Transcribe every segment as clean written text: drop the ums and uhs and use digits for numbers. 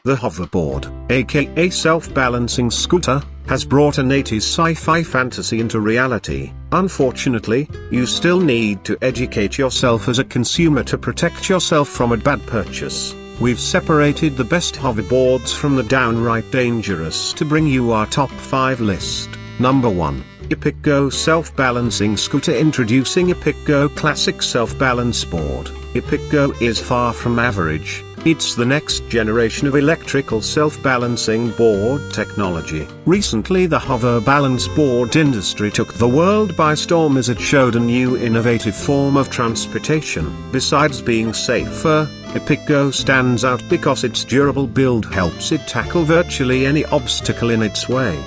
The hoverboard, aka self-balancing scooter, has brought an 80s sci-fi fantasy into reality. Unfortunately, you still need to educate yourself as a consumer to protect yourself from a bad purchase. We've separated the best hoverboards from the downright dangerous to bring you our top 5 list. Number 1. Epicgo Self-Balancing Scooter. Introducing Epicgo Classic Self-Balance Board. Epicgo is far from average. It's the next generation of electrical self-balancing board technology. Recently, the hover balance board industry took the world by storm as it showed a new innovative form of transportation. Besides being safer, Epicgo stands out because its durable build helps it tackle virtually any obstacle in its way.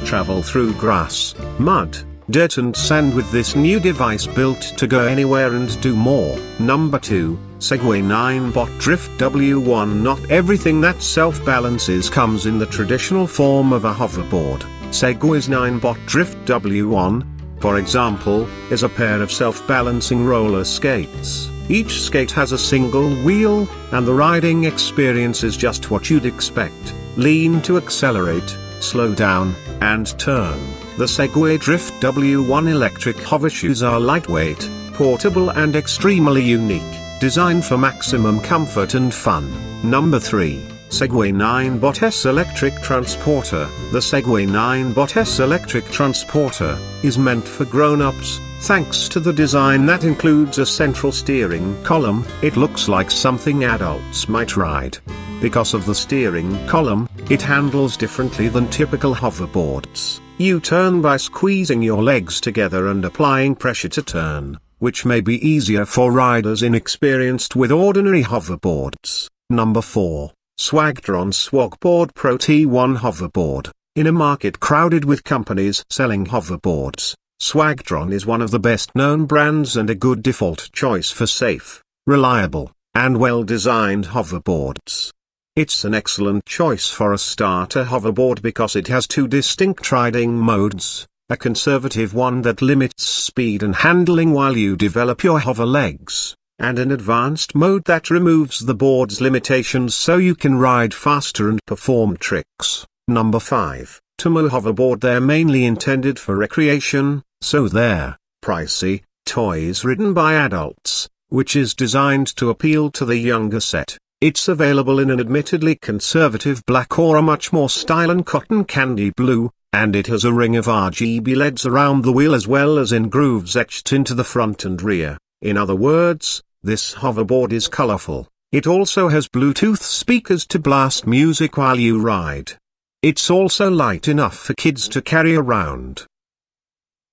Travel through grass, mud, dirt and sand with this new device built to go anywhere and do more. Number 2. Segway 9-Bot Drift W1. Not everything that self-balances comes in the traditional form of a hoverboard. Segway's 9-Bot Drift W1, for example, is a pair of self-balancing roller skates. Each skate has a single wheel, and the riding experience is just what you'd expect. Lean to accelerate, slow down, and turn. The Segway Drift W1 electric hovershoes are lightweight, portable and extremely unique, designed for maximum comfort and fun. Number 3. Segway 9-Bot S Electric Transporter. The Segway 9-Bot S Electric Transporter is meant for grown-ups. Thanks to the design that includes a central steering column, it looks like something adults might ride. Because of the steering column, it handles differently than typical hoverboards. You turn by squeezing your legs together and applying pressure to turn, which may be easier for riders inexperienced with ordinary hoverboards. Number 4. Swagtron Walkboard Pro T1 Hoverboard. In a market crowded with companies selling hoverboards, Swagtron is one of the best-known brands and a good default choice for safe, reliable, and well-designed hoverboards. It's an excellent choice for a starter hoverboard because it has 2 distinct riding modes, a conservative one that limits speed and handling while you develop your hover legs, and an advanced mode that removes the board's limitations so you can ride faster and perform tricks. Number 5. Tomo Hoverboard. They're mainly intended for recreation, so they're pricey toys ridden by adults, which is designed to appeal to the younger set. It's available in an admittedly conservative black or a much more stylish cotton candy blue, and it has a ring of RGB LEDs around the wheel as well as in grooves etched into the front and rear. In other words, this hoverboard is colorful. It also has Bluetooth speakers to blast music while you ride. It's also light enough for kids to carry around.